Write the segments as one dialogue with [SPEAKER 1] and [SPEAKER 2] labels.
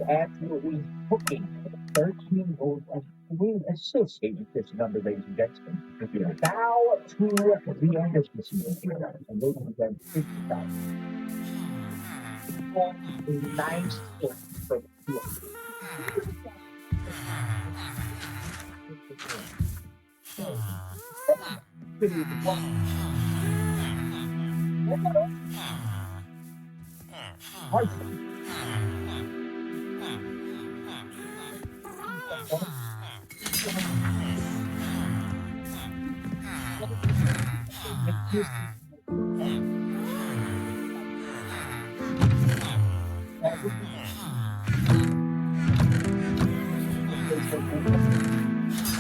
[SPEAKER 1] Absolutely hooking 13-year-old Queen associated with this number, ladies and gentlemen. Bow to the end of this year. And ladies and gentlemen, 50,000 for a nice gift for you.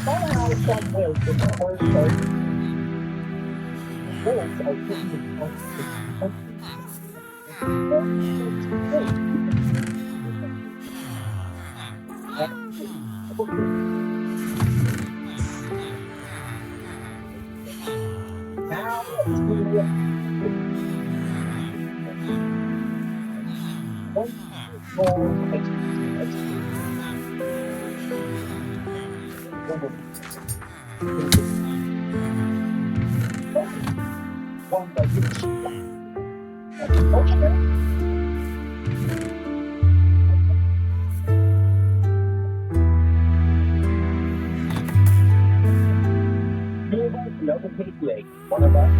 [SPEAKER 1] Somehow, some way, the first words are written now to one more one that you know, one of us.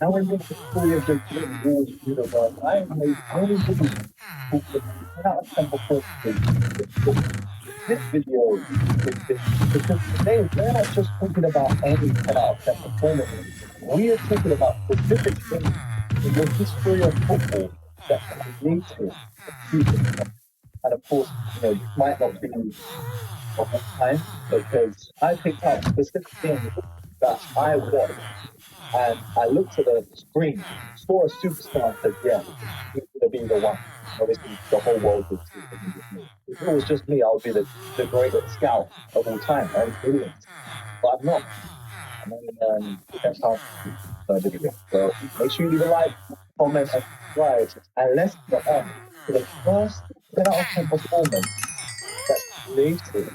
[SPEAKER 1] Now we're just fully of the rules universe. I am the only person who cannot assemble this video because today we're not just talking about any 10 out of 10 performance. We are talking about specific things in the history of football that can lead to future. And of course, you know, this might not be of the time because I picked out specific things that I watched and I looked at the screen, saw a superstar, and said, yeah, he's going to be the one. Obviously, the whole world would see him. If it was just me, I would be the greatest scout of all time, right? Brilliant. But I'm not. I mean, that's how I did it. So make sure you leave a like, comment, and subscribe. And let's get on to the first 10 out of 10 performance that's created.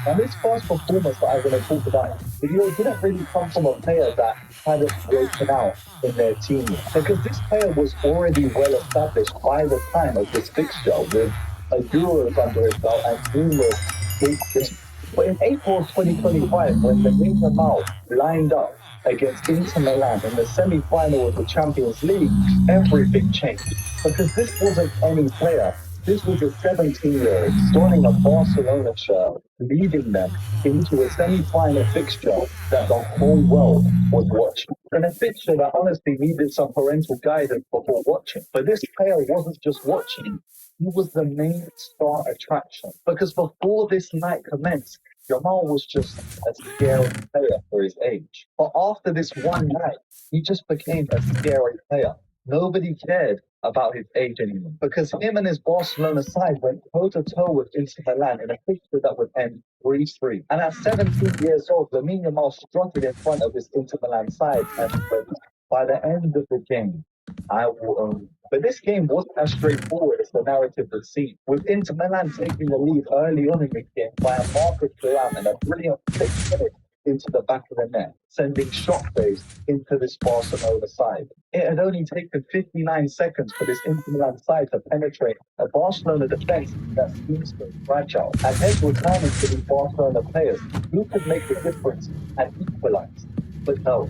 [SPEAKER 1] And this first performance that I'm going to talk about in this video didn't really come from a player that hadn't broken out in their team yet. Because this player was already well established by the time of this fixture with a Euros under his belt and numerous big games. But in April of 2025, when the Yamal lined up against Inter Milan in the semi-final of the Champions League, everything changed. Because this wasn't any player. This was a 17-year-old donning a Barcelona shirt, leading them into a semi-final fixture that the whole world was watching. And a fixture that honestly needed some parental guidance before watching. But this player wasn't just watching. He was the main star attraction. Because before this night commenced, Jamal was just a scary player for his age. But after this one night, he just became a scary player. Nobody cared about his age anymore because him and his Barcelona side went toe to toe with Inter Milan in a fixture that would end 3-3. And at 17 years old, Lamine Yamal strutted in front of his Inter Milan side and said, by the end of the game, I will own. But this game wasn't as straightforward as the narrative would seem, with Inter Milan taking the lead early on in the game by a Marcus Thuram and a brilliant finish into the back of the net, sending shockwaves into this Barcelona side. It had only taken 59 seconds for this Inter Milan side to penetrate a Barcelona defense that seems so fragile. And heads were turning to these Barcelona players who could make the difference and equalize. But no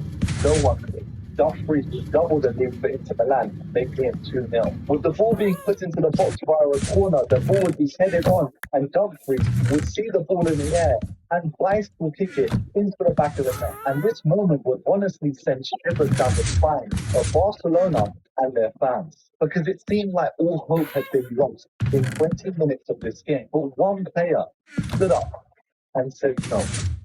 [SPEAKER 1] one could. Dumfries would double the lead for Inter Milan, making it 2-0. With the ball being put into the box via a corner, the ball would be headed on, and Dumfries would see the ball in the air and bicycle kick it into the back of the net. And this moment would honestly send shivers down the spine of Barcelona and their fans, because it seemed like all hope had been lost in 20 minutes of this game. But one player stood up and said, no,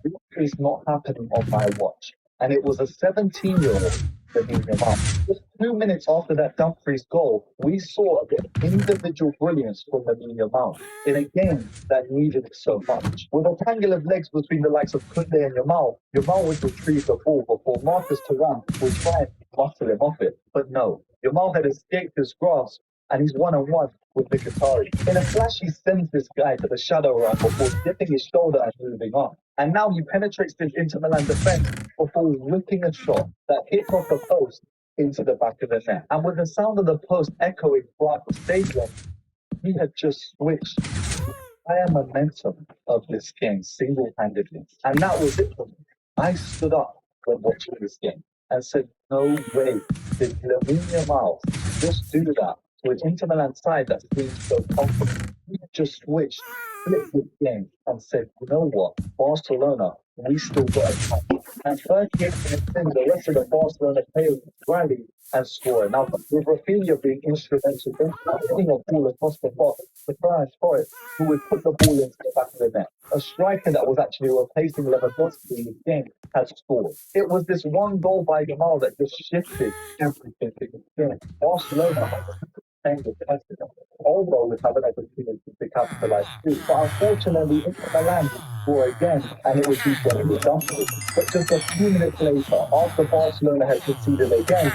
[SPEAKER 1] this is not happening on my watch. And it was a 17-year-old, Lamine Yamal. Just 2 minutes after that Dumfries goal, we saw a bit of individual brilliance from Lamine Yamal in a game that needed it so much. With a tangle of legs between the likes of Koundé and Yamal, Yamal would retrieve the ball before Marcus Thuram would try and muscle him off it. But no, Yamal had escaped his grasp and he's one-on-one with Mkhitaryan. In a flash, he sends this guy to the shadow run before dipping his shoulder and moving on. And now he penetrates this Inter Milan defense before whipping a shot that hits off the post into the back of the net. And with the sound of the post echoing throughout the stadium, he had just switched the entire momentum of this game single-handedly. And that was it for me. I stood up when watching this game and said, no way did Lamine Yamal just do that to an Inter Milan side that seems so comfortable. He just switched, flipped this game and said, you know what, Barcelona, we still got a chance. And 38 minutes in, the rest of the Barcelona players rallied and scored. Now, with Rafinha being instrumental in hitting a ball across the box to Ferran Torres, who would put the ball into the back of the net. A striker that was actually replacing Lewandowski in the game has scored. It was this one goal by Yamal that just shifted everything in the game. Barcelona playing the defensive, although would have an opportunity to capitalize too. But unfortunately, Inter Milan would score again, and it would be Jeremy Dumfries. But just a few minutes later, after Barcelona had conceded again,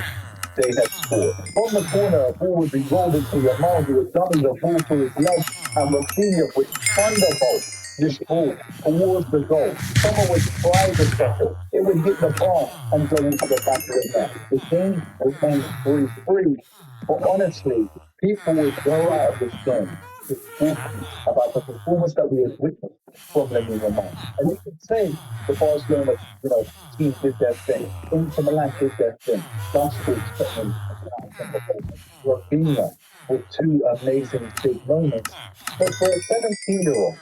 [SPEAKER 1] they had scored. From the corner, a ball would be rolled into Yamal, who would dummy the ball through his legs, and Rafinha would thunderbolt this ball towards the goal. Someone would try to stop it. It would hit the bar and go into the back of the net. The game remained 3-3. But honestly, people would go out of this game talking about the performance that we have witnessed from Lamine Yamal. And you could say the Barcelona, team did their thing. Inter Milan did their thing. Dumfries putting Rafinha with two amazing big moments. But for a 17-year-old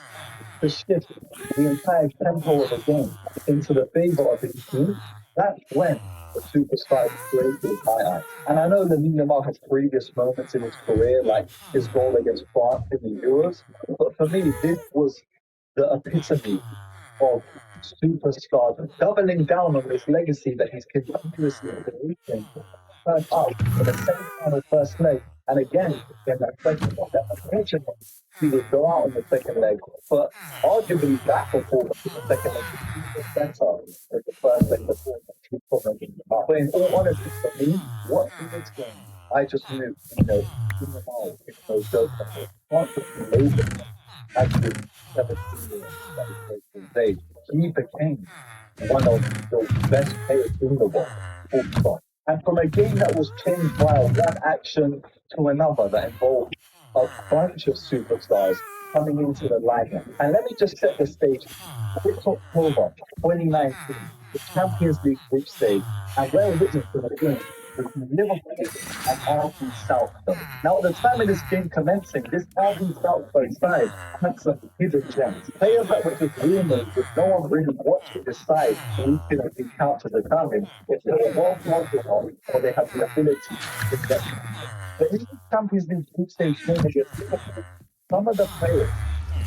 [SPEAKER 1] to shift the entire tempo of the game into the favor of his team, that's when the superstar is great in my eyes. And I know Lamine Yamal has previous moments in his career, like his goal against France in the Euros, but for me, this was the epitome of superstardom, doubling down on this legacy that he's continuously creating. First up in the semi-final first leg, and again in that second leg. That unfortunately he would go out in the second leg, but arguably that performance in the second leg was better than the first leg performance. But in all honesty, for me, watching this game, I just knew, in the mouth, no joke, not just amazing. Actually, 17 years that he played, he became one of the best players in the world. Full stop. And from a game that was changed by one action to another that involved a bunch of superstars coming into the lineup. And let me just set the stage. This October 2019, the Champions League group stage, and we're witnessing a game between Liverpool and RB Salzburg. Now, at the time of this game commencing, this RB Salzburg side had some hidden gems. Players that were just rumored with no one really watching this side we can count to determine if they were well motivated or they had the ability to get. But in the Champions League group stage game against Liverpool, some of the players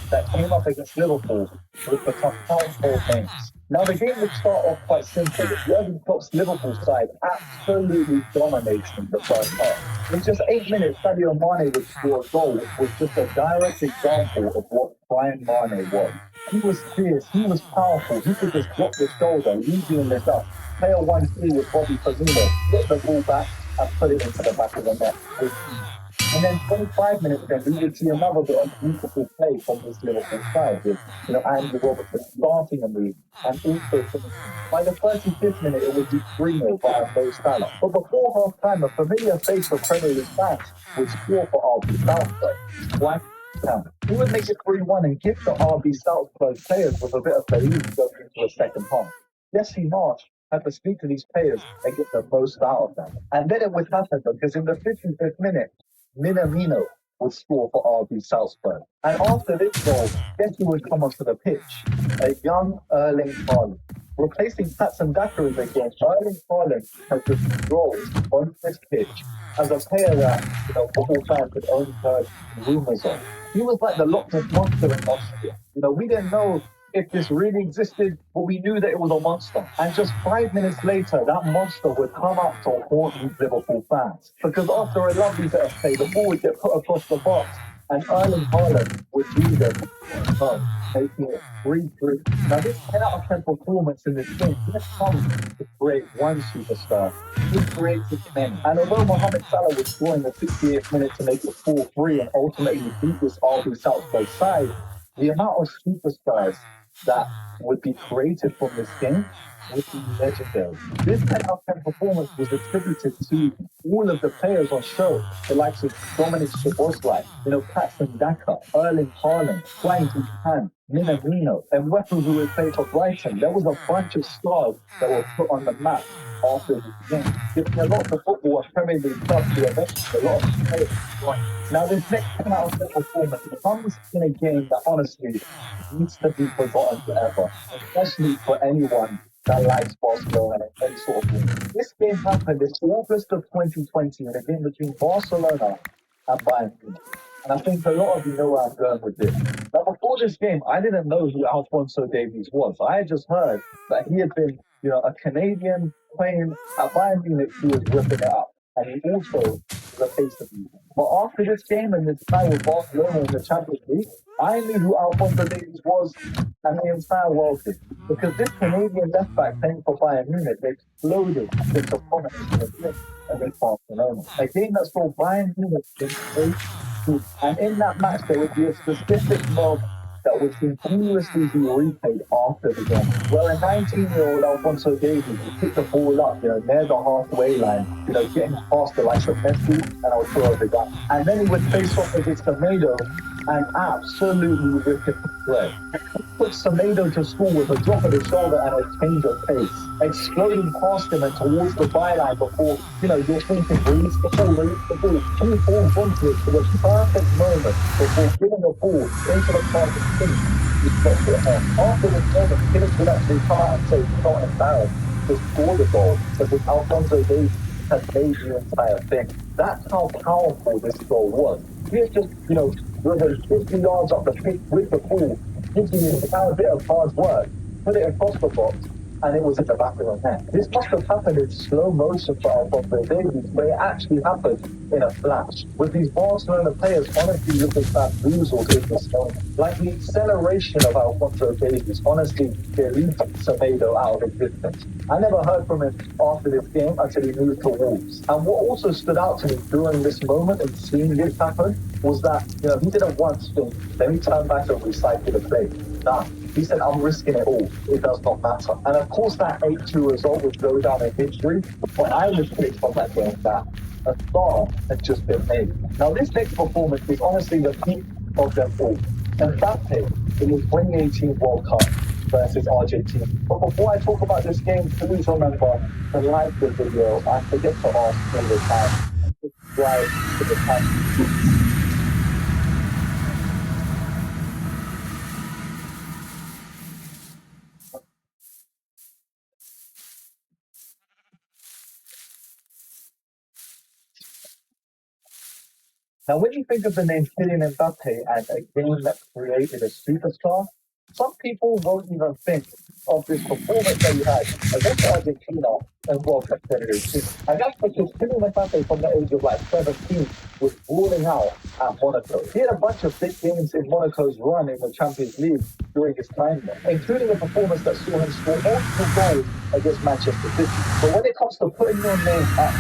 [SPEAKER 1] that came up against Liverpool would become household names. Now, the game would start off quite simple, with Jurgen Klopp's Liverpool side absolutely dominating the first half. In just 8 minutes, Sadio Mane would score a goal, which was just a direct example of what Brian Mane was. He was fierce, he was powerful, he could just drop the shoulder, leading this up. Player 1-3 with Bobby Firmino, get the ball back and put it into the back of the net. And then 25 minutes then, we would see another bit of beautiful play from this Liverpool side with, Andy Robertson starting the move and also finishing. By the 35th minute, it would be 3-0 via Mo Salah. But before half-time, a familiar face for Premier League fans would score for RB Salzburg. Black Town. He would make it 3-1 and give the RB Salzburg players with a bit of belief going into the second half. Jesse Marsch had to speak to these players and get the most out of them. And then it would happen because in the 55th minute, Minamino would score for RB Salzburg. And after this goal, guess who would come onto the pitch? A young Erling Haaland. Replacing Patson Daka in the game, Erling Haaland has just rolled on this pitch as a player that, football fans had only heard rumours of. He was like the Loch Ness Monster in Austria. We didn't know if this really existed, but we knew that it was a monster. And just 5 minutes later, that monster would come up to haunt these Liverpool fans. Because after a lovely bit of play, the ball would get put across the box, and Erling Haaland would lead them making it 3-3. Now, this 10 out of 10 performance in this game just comes to create one superstar. He created men. And although Mohamed Salah was scoring the 68th minute to make it 4-3 and ultimately beat this RB Salzburg side, the amount of superstars that would be created from this game would be legendary. This 10 out of 10 performance was attributed to all of the players on show, the likes of Dominic Szoboszlai, Patson Daka, Erling Haaland, Hwang Han, Minamino, and Wefu, who would play for Brighton. There was a bunch of stars that were put on the map after this game. Giving a lot of football a Premier League club to eventually a lot of players. Now, this next 10 out of 10 performance comes in a game that honestly needs to be forgotten forever, especially for anyone that likes Barcelona and any sort of game. This game happened in August of 2020 in a game between Barcelona and Bayern Munich. And I think a lot of you know where I'm going with this. Now, before this game, I didn't know who Alphonso Davies was. I had just heard that he had been, a Canadian playing at Bayern Munich who was ripping it up. And he also was a face of music. But after this game and this time with Barcelona in the Champions League, I knew who Alphonso Davies was, and the entire world did. Because this Canadian left back playing for Bayern Munich exploded into prominence in the game against Barcelona. A game that saw Bayern Munich in 8-2. And in that match, there would be a specific mob that would continuously be replayed after the game. Well, a 19-year-old Alphonso Davies would pick the ball up, near the halfway line, getting past the likes of Messi and Arturo Vidal. And then he would face off against Semedo and absolutely rip it to play. Put Semedo to score with a drop of the shoulder and a change of pace, exploding past him and towards the byline before, you're thinking, release the ball. He falls onto it for the perfect moment before giving the ball into the pass of King. He stopped it off. After the moment, King would actually come out and say, he's not embarrassed to score the goal, because Alphonso Davies has made the entire thing. That's how powerful this goal was. He was just, driven 50 yards up the pitch with the ball, thinking it was a bit of hard work, put it across the box, and it was in the back of the net. This must have happened in slow motion for Alphonso Davies, but it actually happened in a flash. With these Barcelona players honestly looking bamboozled in this moment. Like the acceleration of Alphonso Davies, honestly, leads Semedo out of existence. I never heard from him after this game until he moved to Wolves. And what also stood out to me during this moment and seeing this happen was that, he didn't once think, let me turn back and recycle the play. Nah. He said, I'm risking it all. It does not matter. And of course, that 8-2 result would go down in history. But I was pissed from that game that a star had just been made. Now, this next performance is honestly the peak of them all. Mbappe in the 2018 World Cup versus Argentina. But before I talk about this game, please remember to like the video. I forget to ask all the time. And subscribe to the channel. Now, when you think of the name Kylian Mbappe and a game that created a superstar, some people won't even think of this performance that he had against Argentina and World Cup 2018. And that's because Kylian Mbappe, from the age of like 17, was balling out at Monaco. He had a bunch of big games in Monaco's run in the Champions League during his time there, including a performance that saw him score multiple goals against Manchester City. But when it comes to putting your name up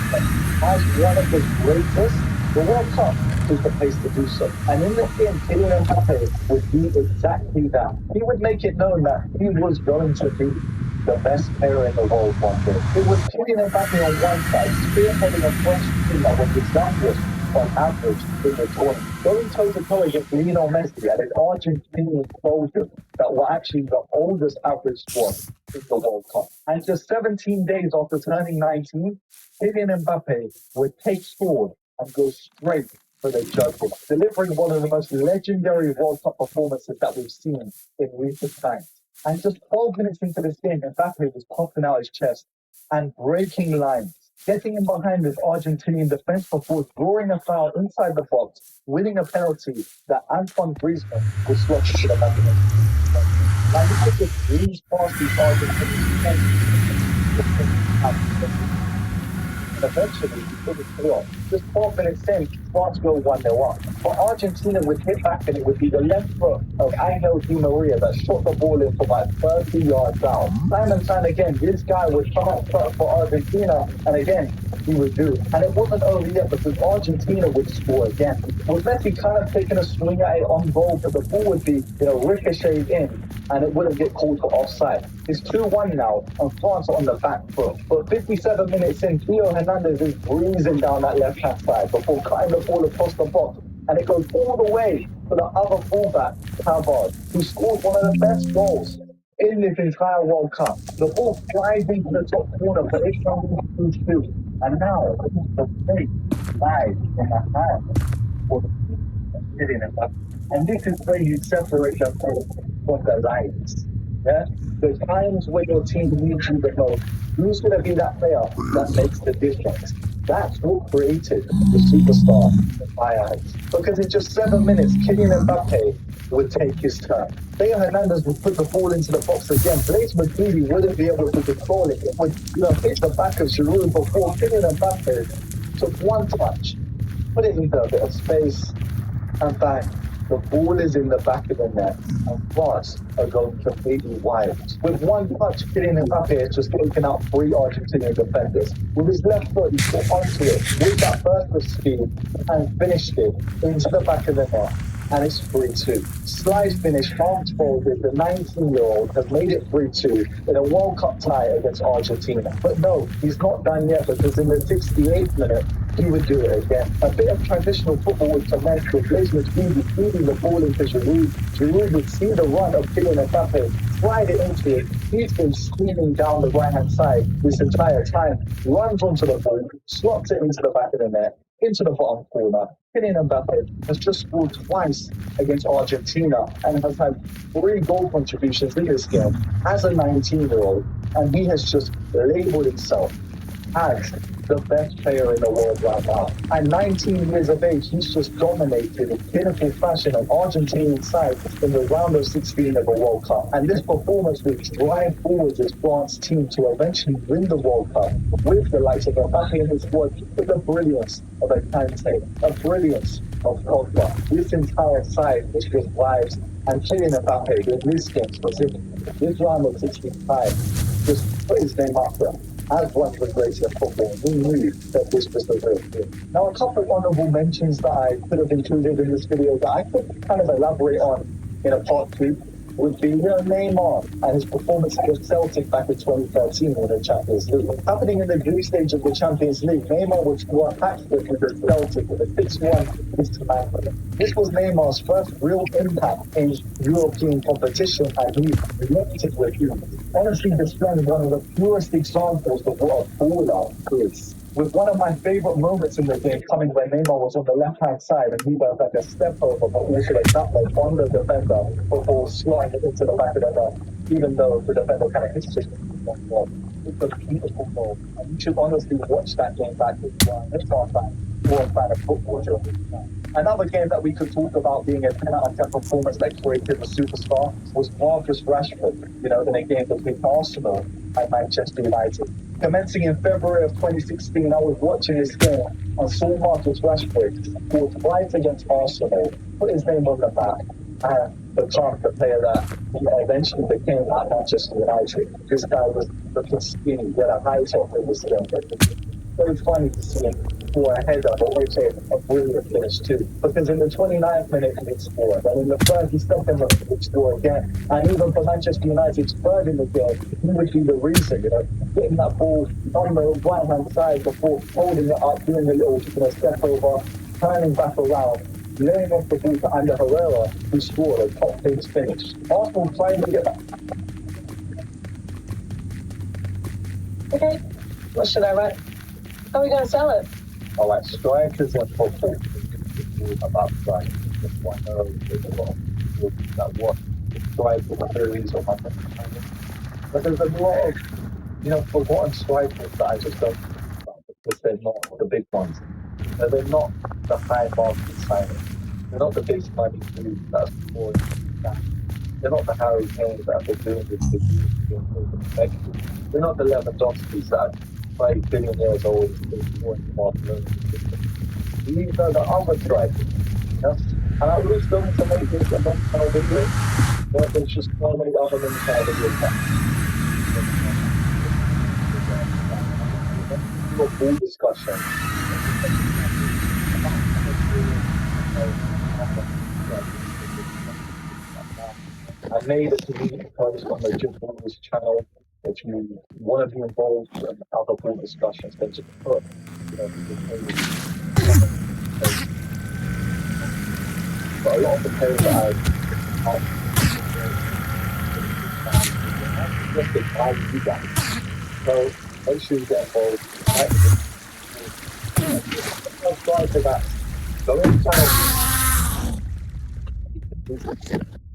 [SPEAKER 1] as one of the greatest, the World Cup is the place to do so. And in this game, Kylian Mbappe would do exactly that. He would make it known that he was going to be the best player in the world one day. It was Kylian Mbappe on one side, spearheading a French team that was the youngest on average in the tournament, going toe-to-toe against Lionel Messi and an Argentinian soldier that were actually the oldest average squad in the World Cup. And just 17 days after turning 19, Kylian Mbappe would take sword and go straight for the judges, delivering one of the most legendary World Cup performances that we've seen in recent times. And just 12 minutes into this game, Mbappe was puffing out his chest and breaking lines, getting in behind this Argentinian defense before drawing a foul inside the box, winning a penalty that Antoine Griezmann was slotted to the back of the net. Like, he could just breeze past these Argentinian defense. Eventually, he put it through. Just 12 minutes in, France go 1-0 up. But Argentina would hit back, and it would be the left foot of Angel Di Maria that shot the ball in from like 30 yards out. Time and time again, this guy would come up front for Argentina, and again, he would do. And it wasn't over yet because Argentina would score again. With Messi kind of taking a swing at it on goal, but the ball would be, ricocheted in, and it wouldn't get called for offside. It's 2-1 now, and France are on the back foot. But 57 minutes in, Theo Hernandez is breezing down that left-hand side before cutting the ball across the box, and it goes all the way to the other fullback, Pavard, who scored one of the best goals in this entire World Cup. The ball flies into the top corner, but it's only 2-2. And now, it's the fate lies in the hand for the Kylian Mbappe. And this is where you separate the from the lines. Yeah? The times when your team needs you the most, who's going to be that player that makes the difference? That's what created the superstar in my eyes. Because in just 7 minutes, Kylian Mbappe would take his turn. Theo Hernandez would put the ball into the box again. Blaise Matuidi wouldn't be able to control it. It would hit the back of Giroud before Kylian Mbappe took one touch, put it into a bit of space, and bang, the ball is in the back of the net, and France are going completely wild. With one touch, Kylian Mbappe has just taken out 3 Argentinian defenders. With his left foot, he got onto it with that burst of speed and finished it into the back of the net. And it's 3-2. Slide finish, arms folded, the 19-year-old has made it 3-2 in a World Cup tie against Argentina. But no, he's not done yet, because in the 68th minute, he would do it again. A bit of traditional football would commence with Blaise Matuidi feeding the ball into Giroud. Giroud would see the run of Kylian Mbappe, slide it into it. He's been screaming down the right-hand side this entire time, runs onto the ball, slots it into the back of the net, into the bottom corner. Kylian Mbappe has just scored twice against Argentina and has had 3 goal contributions in this game as a 19-year-old, and he has just labelled himself as the best player in the world right now. At 19 years of age, he's just dominated in pinnacle fashion an Argentinian side in the round of 16 of the World Cup. And this performance will drive forward this France team to eventually win the World Cup with the likes of Mbappe in his squad, with the brilliance of a Kante, a brilliance of Pogba. This entire side is just vibes. And Kylian Mbappe, in this game specifically, this round of 65, just put his name up there as one of the greatest football. We knew that this was the real thing. Now, a couple of honorable mentions that I could have included in this video that I could kind of elaborate on in a part 2. would be Neymar and his performance against Celtic back in 2013 in the Champions League. Happening in the group stage of the Champions League, Neymar would score a hat-trick against Celtic with a 6-1 dismantle. This was Neymar's first real impact in European competition, and he left it with you. Honestly, displaying one of the purest examples of what a baller is. With one of my favourite moments in the game coming when Neymar was on the left-hand side and he was like a step over, but also a tap on the defender before sliding it into the back of the net, even though the defender kind of hits it. It's a beautiful goal. And you should honestly watch that game back if you are an Inter fan or a fan of football during this time. Another game that we could talk about being a 10 out of 10 performance that created a superstar was Marcus Rashford, in a game between Arsenal and Manchester United. Commencing in February of 2016, I was watching this game and saw Marcus Rashford scored twice against Arsenal, put his name on the map, and become the player that he eventually became at Manchester United. This guy was looking skinny, he had a high top in this game. Very funny to see him score a header, but also a brilliant finish too. Because in the 29th minute he scored, and in the 32nd minute he scored again. And even for Manchester United's third in the game, he would be the reason, getting that ball on the right hand side before holding it up, doing a little step over, turning back around, laying off the ball to Ander Herrera, who scored a top pace finish. Arsenal trying to get that.
[SPEAKER 2] Okay, what should I write? How are we going to sell it?
[SPEAKER 1] All right, strikers and football. About strikers. I know there's a lot of people that watch strikers and theories or nothing. But there's a lot of, forgotten strikers that I just don't think about because they're not the big ones. They're not the high market signings. They're not the big money moves that are scoring. They're not the Harry Kanes that are doing this for years. They're not the Lewandowskis that are 5 billion years old and still scoring for Barcelona. These are the other strikers. And I wish them to make this a long-term video, but there's just so many other long-term videos that do a full discussion. I made a community post on the Jim Baldwin's channel. If you want to be involved in other full discussions, then just put, but a lot of the players that I just advise you guys. So make sure you get involved. Subscribe to that. Go in the channel.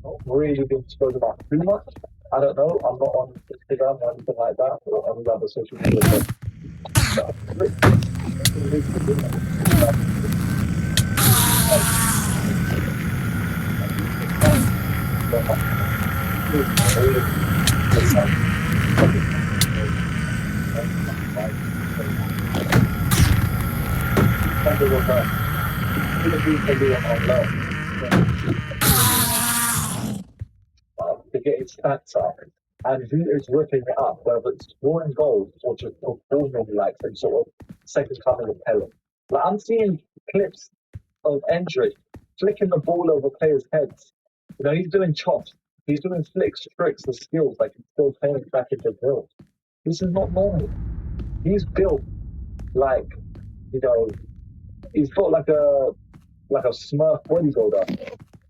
[SPEAKER 1] Not really been spoken about too much. I don't know. I'm not on Instagram or anything like that or any other social media. To get its stats up, and who is ripping it up, whether it's scoring goals or just performing like some sort of second coming of Pelham. Like I'm seeing clips of Endrick flicking the ball over players' heads. He's doing chops, he's doing flicks, tricks, and skills like he's still playing back in Brazil. This is not normal. He's built like, he's got like a Smurf bodybuilder.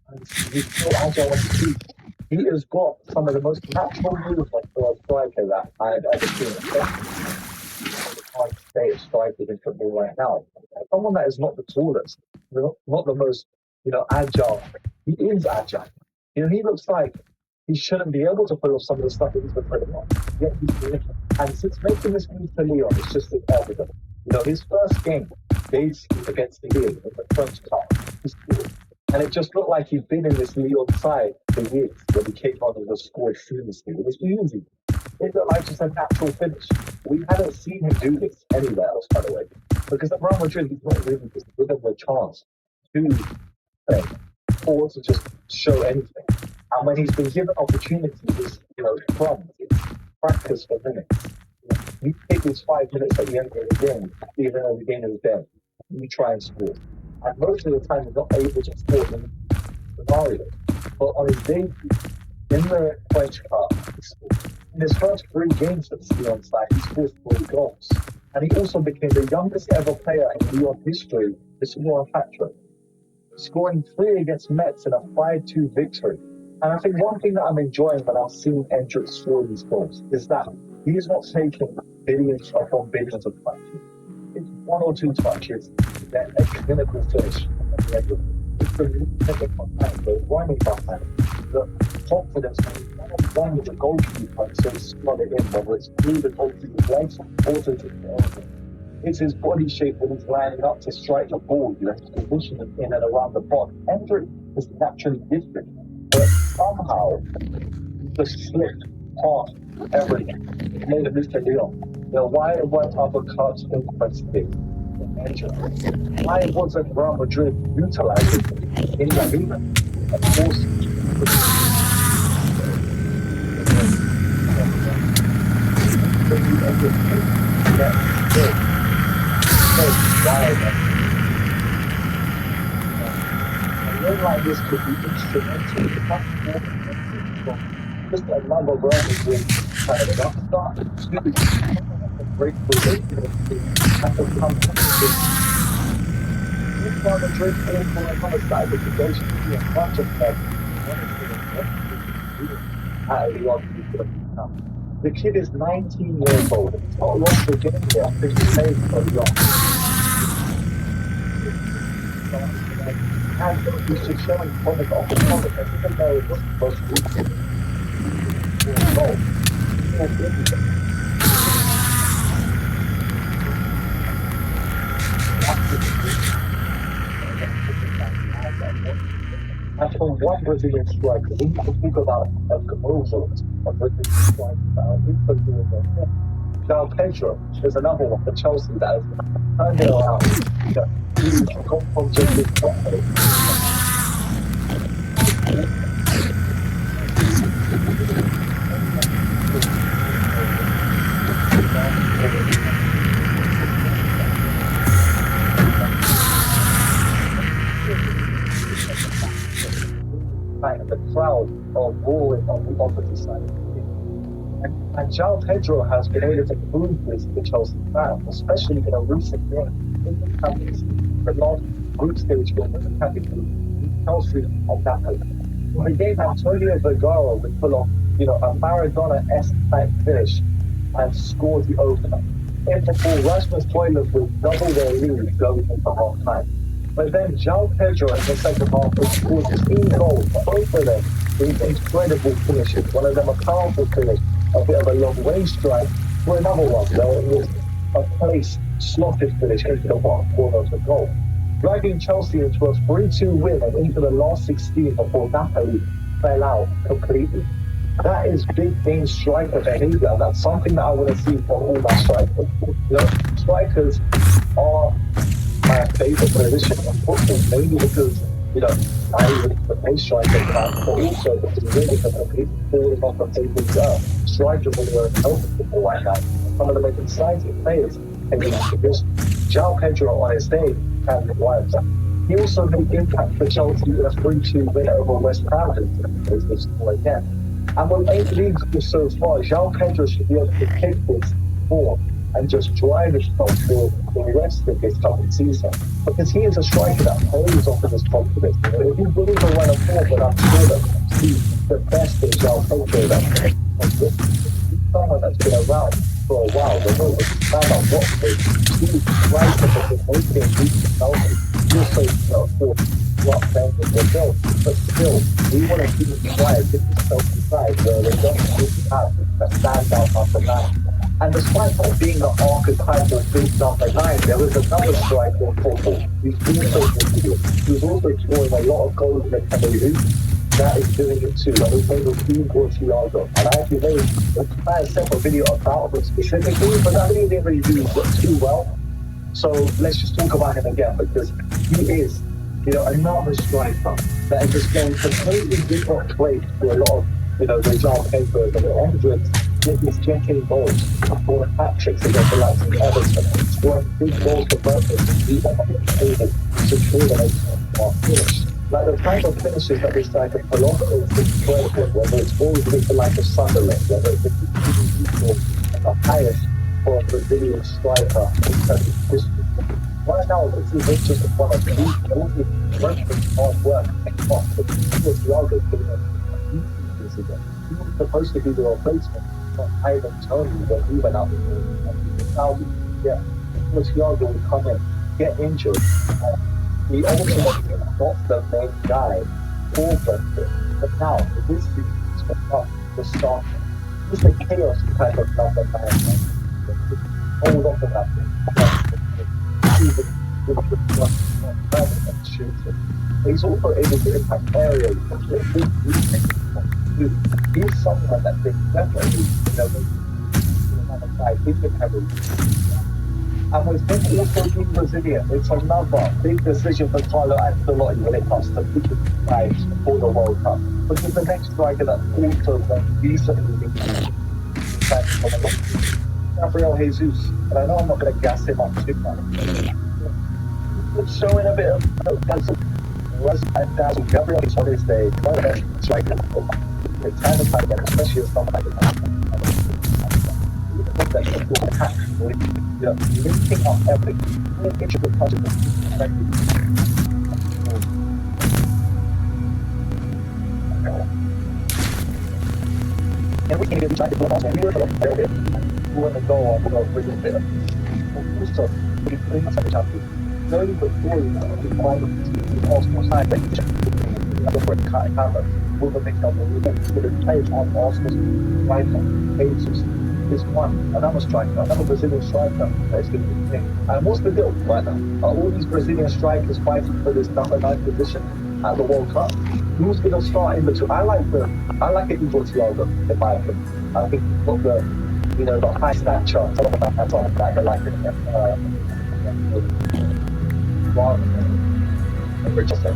[SPEAKER 1] And he's so agile on his feet. He has got some of the most natural movement for a striker that I've ever seen. The current state of strikers in football right now. Someone that is not the tallest, not the most, agile. He is agile. He looks like he shouldn't be able to pull off some of the stuff that he's been putting on. Yet he's doing it. And since making this move to Lyon, it's just evident. His first game, against Lille in the French Cup, he scored. And it just looked like he'd been in this Lyon side for years when he came on and just scored seamlessly. It was easy. It looked like just a natural finish. We hadn't seen him do this anywhere else, by the way. Because at Real Madrid, he's not really just given the chance to play or to just show anything. And when he's been given opportunities, from practice for minutes. You take his 5 minutes at the end of the game, even though the game is dead. You try and score. And most of the time, he's not able to score in scenarios. But on his debut, in the French Cup, in his first three games at Lyon side, he scored 3 goals. And he also became the youngest ever player in Lyon history to score a hat trick, scoring three against Metz in a 5-2 victory. And I think one thing that I'm enjoying when I'm seeing Endrick score these goals is that he's not taking billions upon billions of touches. It's one or two touches, then a clinical finish at the end of it. It's the movement behind, the running behind, the confidence one with the goalkeeper to slot it in, whether it's through the goalkeeper's legs or to the elbow. It's his body shape when he's lining up to strike the ball, his position in and around the box. Hendrick is naturally gifted, but somehow he just slipped past everything. He made a Mr. Leon. Why weren't other clubs interested in Hendrick? Why wasn't Real Madrid utilizing him in La Liga? Of course, a like this could be instrumental. Just another Real Madrid kind of jumpstart. Maybe breakthrough at the company. Real Madrid came from another side, but they should be a bunch of them. The kid is 19 years old. It's not long to get there. I think he played for long. And he's just showing promise off the top of it, even though it wasn't supposed to be. And from one Brazilian striker, we need to speak about El Camoso, a Brazilian striker. Now Pedro is another one for Chelsea that has turned it around. He's gone from just this the crowd are roaring on the opposite side of the field. And João Pedro has been able to prove this to Chelsea fans, especially in a recent game in the Champions League, the last group stage game in the Champions League, Chelsea and Napoli. The game Antonio Vergara would pull off, a Maradona-esque type finish and score the opener. In the ball, Rasmus Højlund would double their lead going into half time. But then João Pedro in the second half would score 2 goals, both of them with incredible finishes. One of them a powerful finish, a bit of a long range strike, for another one, though it was a place slotted finish into the bottom corner of the goal, dragging Chelsea into a 3-2 win and into the last 16 before Napoli fell out completely. That is big game striker behavior, and that's something that I want to see from all my strikers. Strikers are my favorite position in football, mainly because, I would the pace striker plan, but also because really for the falling off the table strikers when you're in healthy football right now. Some of the most exciting players, and because João Pedro on his day can require that. He also made impact for Chelsea in a 3-2 win over West Ham this score again. And with 8 leagues so far, João Pedro should be able to take this form and just drive himself through the rest of this coming season. Because he is a striker that plays off of his confidence. If you believe a run of form, but I'm sure that he's the best in João Pedro that he's someone that's been around for a while. They know stand up Watford. He's right at the making himself. He also, of course, what them with themselves. But still, we want to keep him quiet, get himself inside where they don't have that stand out after that. And despite not being the archetypal big number 9, there was another striker in football. He's also scoring a lot of goals in the Premier League. That is doing it too. And he's made a few goals Thiago. And I actually made a entire separate video about him specifically, but that really didn't really do too well. So let's just talk about him again, because he is, another striker that is just going completely different place to a lot of, the João Pedro and the Hendricks. He's getting goals for hat-tricks against the likes of Everton, scoring big goals for Brentford. He's able to secure the finish. Like the type of finishes that this guy can pull off is incredible. Whether it's goals against the likes of Sunderland, whether it's the at the highest for a Brazilian striker in terms of history. Right now, this isn't just one of these. Also, working hard work and cost. Because Thiago came in years ago. He was supposed to be the replacement for Ivan Toney when he went out with Saudi. Yeah, because Thiago would come in, get injured, he ultimately not the main guy for Brentford. But now, with this season, he's become the starter. He's the chaos type of number nine. Right? Just hold on to that thing. Even with the and shoots it. But he's also able to impact areas. He's someone that they definitely, another side in the Premier League. And with him also being Brazilian, it's another big decision for Carlo Ancelotti when it comes to picking sides for the World Cup. Because the next striker that also went recently Gabriel Jesus. And I know I'm not going to gas him up too much. He's showing a bit of Gabriel is on his day, one of the best strikers. It's time and time again, especially as someone like linking up everything, intricate touches. And we can get trying to put on we were going to go on with a little bit of also we pretty much have a chance to very before we find the Arsenal side that for a camera with a big double with the players on Arsenal's right Jesus is one another striker, another Brazilian striker that is going to be king. And what's the deal right now? Are all these Brazilian strikers fighting for this number 9 position at the World Cup? Who's going to start in between? I like it Igor Thiago, in my opinion. I think he's got the high stature, some of that's on that, like rather than Richardson.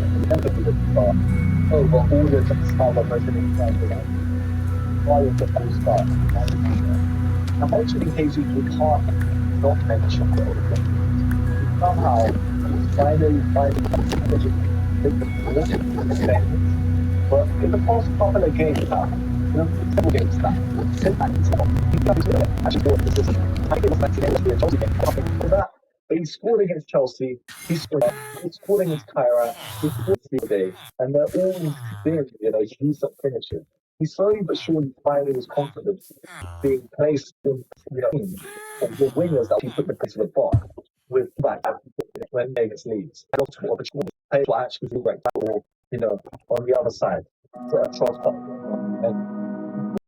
[SPEAKER 1] Over all the other Brazilian strikers, why is the full start? I'm mentioning Jesus, we can't not mention somehow finally but in the past couple of games now, several games now, since actually bought the system. I think it was 1980 Chelsea game. For that, but he scored against Chelsea, he scored against Kyra, he scored today, and they're all been, decent finishes. He's slowly but surely finding his confidence being placed in the wingers that he put in place of the bar with back when Vegas leads. And also opportunity play for actually right or on the other side. So that's